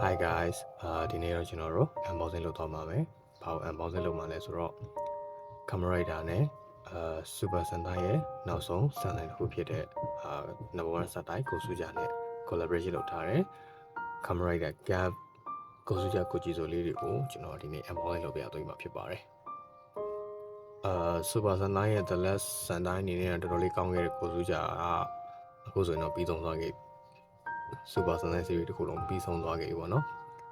Hi guys ဒီနေ့တော့ကျွန်တော်တို့ unboxing လုပ်သွားမှာပဲ။ဘာလို့ unboxing လုပ်မှာလဲဆိုတော့ Kamen Rider နဲ့Super Sentai ရဲ့နောက်ဆုံး Sentai တစ်ခုဖြစ်တဲ့number 1 Sentai Gosuja နဲ့ collaboration လုပ်ထားတဲ့ Kamen Rider Gap Gosuja Kojizo လေးတွေကိုကျွန်တော်ဒီနေ့ unboxing လုပ်ပြသွားမှာဖြစ်ပါတယ်။ Super Sentai ရဲ့ The Last Sentai အနေနဲ့တော်တော်လေးကောင်းခဲ့တဲ့ Gosuja ကအခုဆိုရင်တော့ပြီးဆုံးသွားခဲ့Super Sentai series တစ်ခုလုံးပြီးဆုံးသွားခဲ့ပြီပေါ့နော်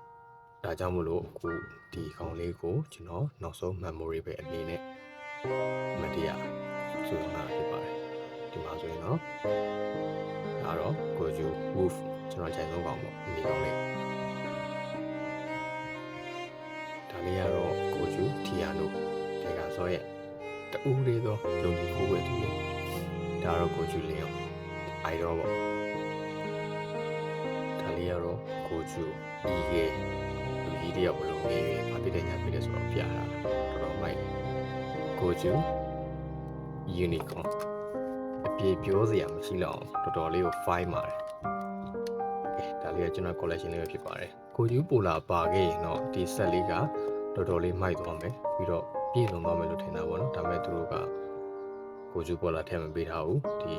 ။ဒါကြောင့်မလို့အခုဒီကောင်လေးကိုကျွန်တော်နောက်ဆုံး memory ပဲအနေနဲ့မတရားဆိုတော့ဖြစ်ပါတယ်။ဒီမှာဆိုရင်တော့ဒါတော့ Goju Wolf ကျွန်တော်ခြိုင်ဆုံးကောင်ပေါ့ဒီကောင်လေး။ဒါလေးကတော့ Goju Tiano ဒီကဆိုရဲ့တူးလေးတော့ယုံကြည်ဖို့ပဲတူလေး။ဒါတော့ Goju Leon idol ပေါ့။လေးကတော့ကိုကျူဒီကေလူကြီးတယောက်ဘလို့ငယ်ဘာဖြစ်တဲ့ညာဖြစ်တဲ့ဆိုတော့ပြတာတော်တော်မိုက်ကိုကျူယူနီကွန်အပြေပြောစရာမရှိတော့တော်တော်လေးကို file ပါတယ်ဒါလေးကကျွန်တော် collection လေးပဲဖြစ်ပါတယ်ကိုကျူပိုလာပါခဲ့ရင်တော့ဒီ set လေးကတော်တော်လေးမိုက်သွားမယ်ပြီးတော့ပြည့်စုံသွားမယ်လို့ထင်တာပေါ့နော်ဒါပေမဲ့သူတို့ကကိုကျူပိုလာထည့်မပေးထားဘူးဒီ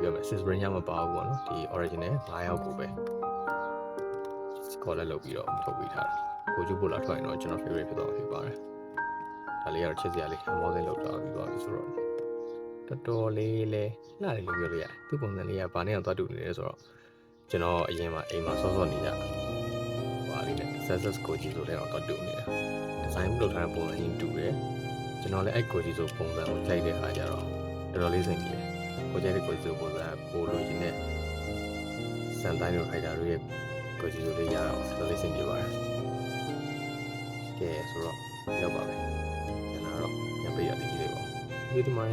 ပြောမယ် Sisbrin ရမပါဘူးပေါ့နော်ဒီ original 9ယောက်ကိုပဲ collect လုပ်ပြီးတော့ထုတ်ပေးထားတယ်ကိုကျူပိုလာထွက်ရင်တော့ကျွန်တော် favorite ဖြစ်သွားမှာဖြစ်ပါတယ်ဒါလေးကတော့ချစ်စရာလေး unboxing လုပ်တာပြီးသွားပြီဆိုတော့တော်တော်လေးလဲလှတယ်လို့ပြောလို့ရတယ်သူ့ပုံစံလေးကဘာနဲ့တော့တွတ်တူနေလဲဆိုတော့ကျွန်တော်အရင်မှာအိမ်မှာစောစောနေကြဟာလေးနဲ့ Success Koji ဆိုတဲ့တော့တွတ်တူနေတာဒီဇိုင်းလုပ်ထားတဲ့ပုံစံချင်းတူတယ်ကျွန်တော်လည်းအဲ့ Koji ဆိုပုံစံကိုကြိုက်တဲ့ခါကျတော့တော်တော်လေးစိတ်ပြေကိုကြိုက်တဲ့ Koji ဆိုပုံစံကိုလိုချင်တဲ့စန်တိုင်းတို့ခိုက်တာတို့ရဲ့ကိုကြည့်လို့ရအောင်တော်လေးဆင်ပြေပါတယ်။ကဲဆိုတော့ရောက်ပါပဲ။ကျွန်တော်တော့ညပိတ်ရလေးကြီးလေးပေါ့။ဒီမှာ